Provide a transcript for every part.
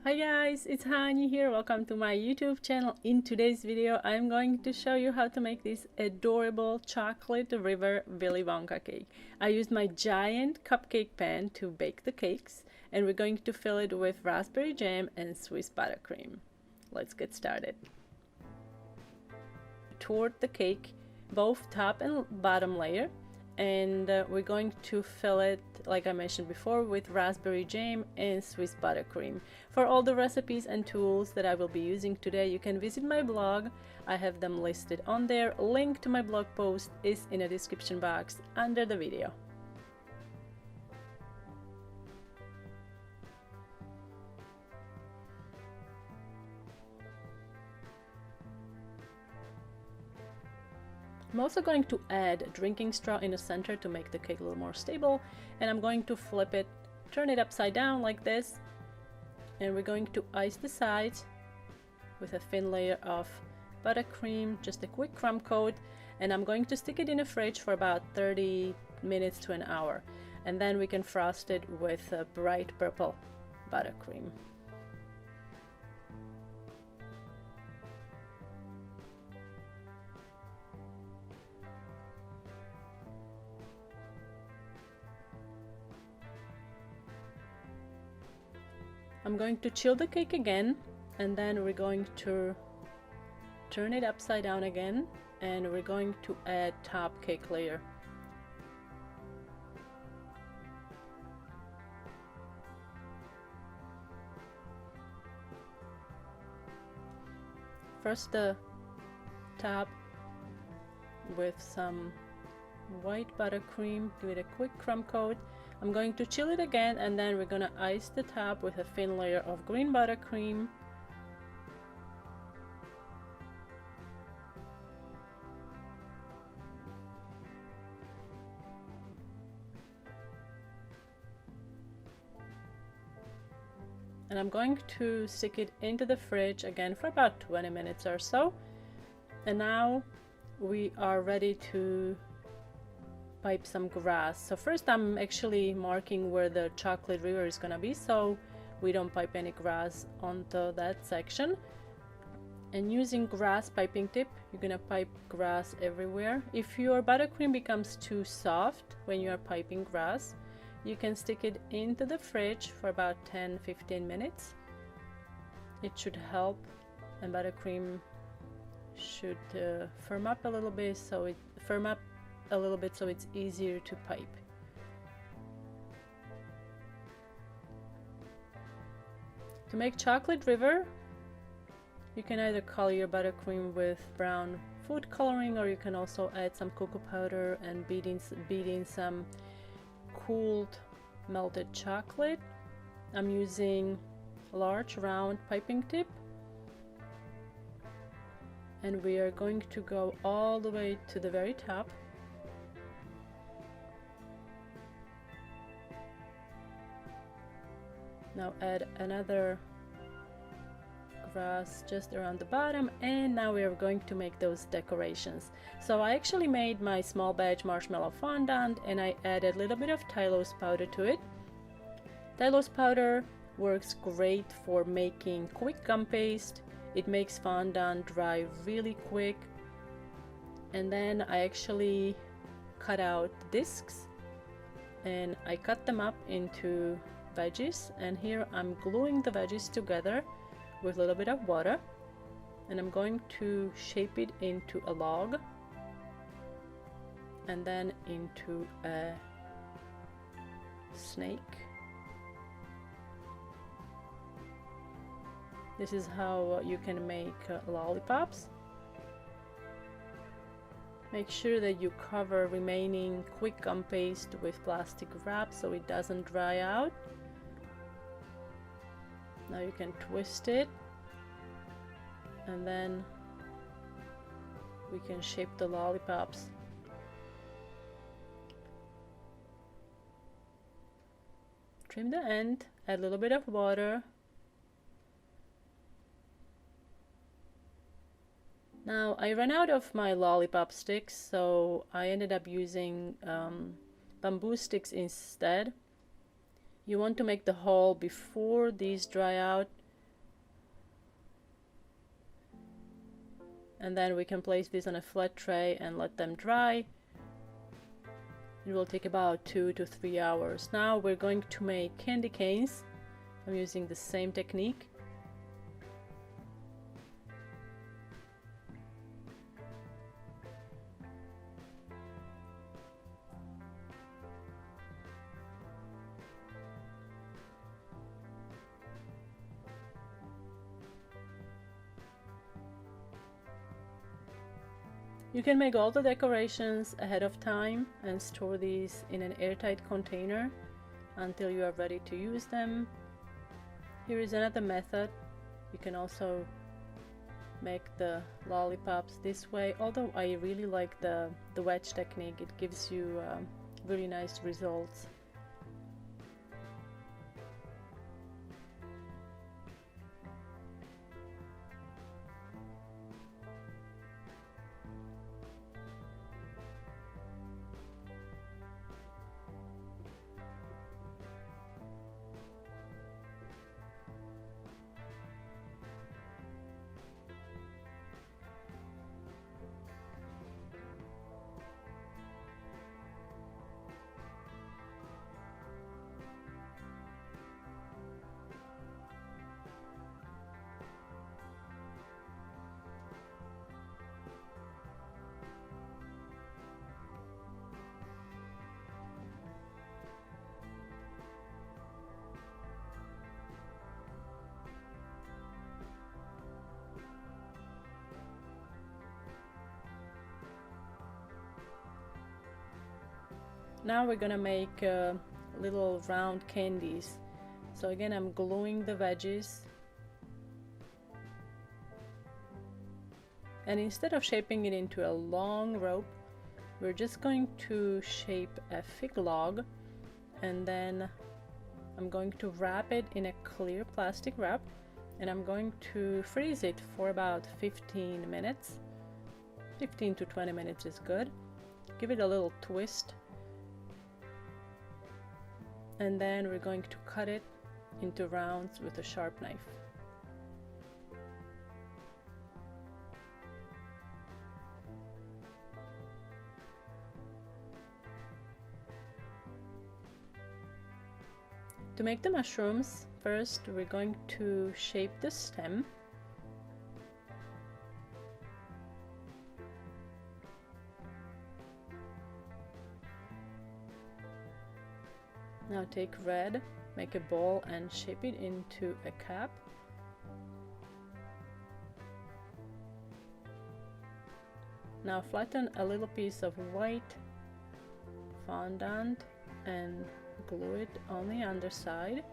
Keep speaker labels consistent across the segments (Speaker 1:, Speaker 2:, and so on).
Speaker 1: Hi guys, it's Hani here. Welcome to my YouTube channel. In today's video, I'm going to show you how to make this adorable chocolate river Willy Wonka cake. I used my giant cupcake pan to bake the cakes, and we're going to fill it with raspberry jam and Swiss buttercream. Let's get started. Toward the cake, both top and bottom layer, and we're going to fill it, like I mentioned before, with raspberry jam and Swiss buttercream. For all the recipes and tools that I will be using today, you can visit my blog. I have them listed on there. Link to my blog post is in the description box under the video. I'm also going to add a drinking straw in the center to make the cake a little more stable, and I'm going to flip it, turn it upside down like this, and we're going to ice the sides with a thin layer of buttercream, just a quick crumb coat, and I'm going to stick it in the fridge for about 30 minutes to an hour, and then we can frost it with a bright purple buttercream. I'm going to chill the cake again, and then we're going to turn it upside down again, and we're going to add top cake layer. First the top with some white buttercream, give it a quick crumb coat. I'm going to chill it again, and then we're gonna ice the top with a thin layer of green buttercream. And I'm going to stick it into the fridge again for about 20 minutes or so. And now we are ready to pipe some grass. So first I'm actually marking where the chocolate river is gonna be, so we don't pipe any grass onto that section. And using grass piping tip, you're gonna pipe grass everywhere. If your buttercream becomes too soft when you are piping grass, you can stick it into the fridge for about 10-15 minutes. It should help, and buttercream should firm up a little bit, so it's easier to pipe. To make chocolate river, you can either color your buttercream with brown food coloring, or you can also add some cocoa powder and beat in some cooled melted chocolate. I'm using a large round piping tip, and we are going to go all the way to the very top. Now add another grass just around the bottom, and now we are going to make those decorations. So I actually made my small batch marshmallow fondant, and I added a little bit of Tylose powder to it. Tylose powder works great for making quick gum paste. It makes fondant dry really quick. And then I actually cut out discs, and I cut them up into veggies, and here I'm gluing the veggies together with a little bit of water, and I'm going to shape it into a log and then into a snake. This is how you can make lollipops. Make sure that you cover remaining quick gum paste with plastic wrap so it doesn't dry out. Now you can twist it, and then we can shape the lollipops. Trim the end, add a little bit of water. Now I ran out of my lollipop sticks, so I ended up using bamboo sticks instead. You want to make the hole before these dry out, And then we can place these on a flat tray and let them dry. It will take about 2 to 3 hours. Now we're going to make candy canes. I'm using the same technique. You can make all the decorations ahead of time and store these in an airtight container until you are ready to use them. Here is another method. You can also make the lollipops this way, although I really like the wedge technique. It gives you really nice results. Now we're gonna make little round candies. So again, I'm gluing the wedges. And instead of shaping it into a long rope, we're just going to shape a fig log, and then I'm going to wrap it in a clear plastic wrap, and I'm going to freeze it for about 15 minutes. 15 to 20 minutes is good. Give it a little twist. And then we're going to cut it into rounds with a sharp knife. To make the mushrooms, first we're going to shape the stem. Now take red, make a ball and shape it into a cap. Now flatten a little piece of white fondant and glue it on the underside.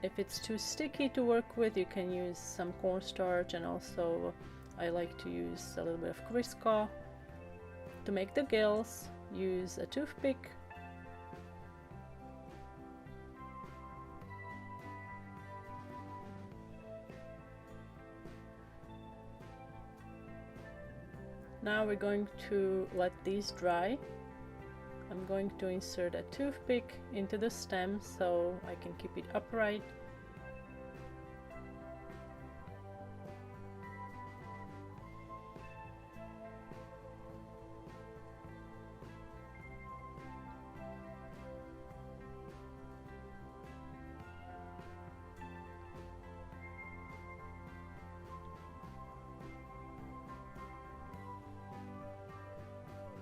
Speaker 1: If it's too sticky to work with, you can use some cornstarch, and also I like to use a little bit of Crisco. To make the gills, use a toothpick. Now we're going to let these dry. I'm going to insert a toothpick into the stem so I can keep it upright.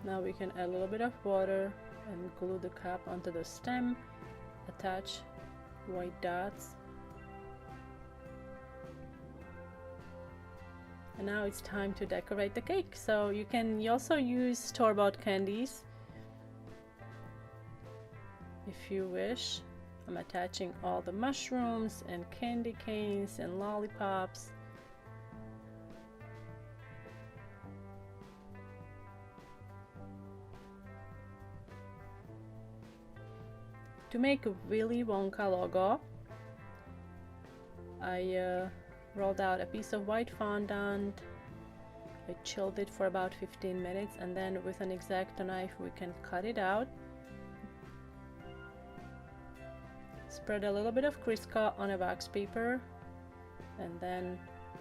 Speaker 1: Now we can add a little bit of water and glue the cap onto the stem, attach white dots. And now it's time to decorate the cake. So you can also use store-bought candies if you wish. I'm attaching all the mushrooms and candy canes and lollipops. To make a Willy Wonka logo, I rolled out a piece of white fondant. I chilled it for about 15 minutes, and then with an X-Acto knife we can cut it out. Spread a little bit of Crisco on a wax paper and then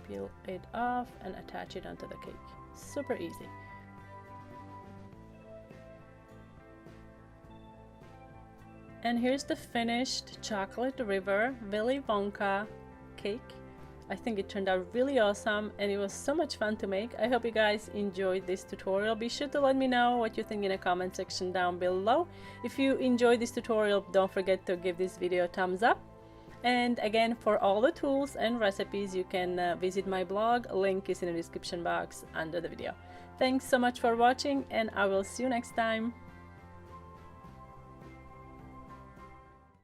Speaker 1: peel it off and attach it onto the cake. Super easy. And here's the finished chocolate river Willy Wonka cake. I think it turned out really awesome and it was so much fun to make. I hope you guys enjoyed this tutorial. Be sure to let me know what you think in the comment section down below. If you enjoyed this tutorial, don't forget to give this video a thumbs up. And again, for all the tools and recipes, you can visit my blog. Link is in the description box under the video. Thanks so much for watching and I will see you next time.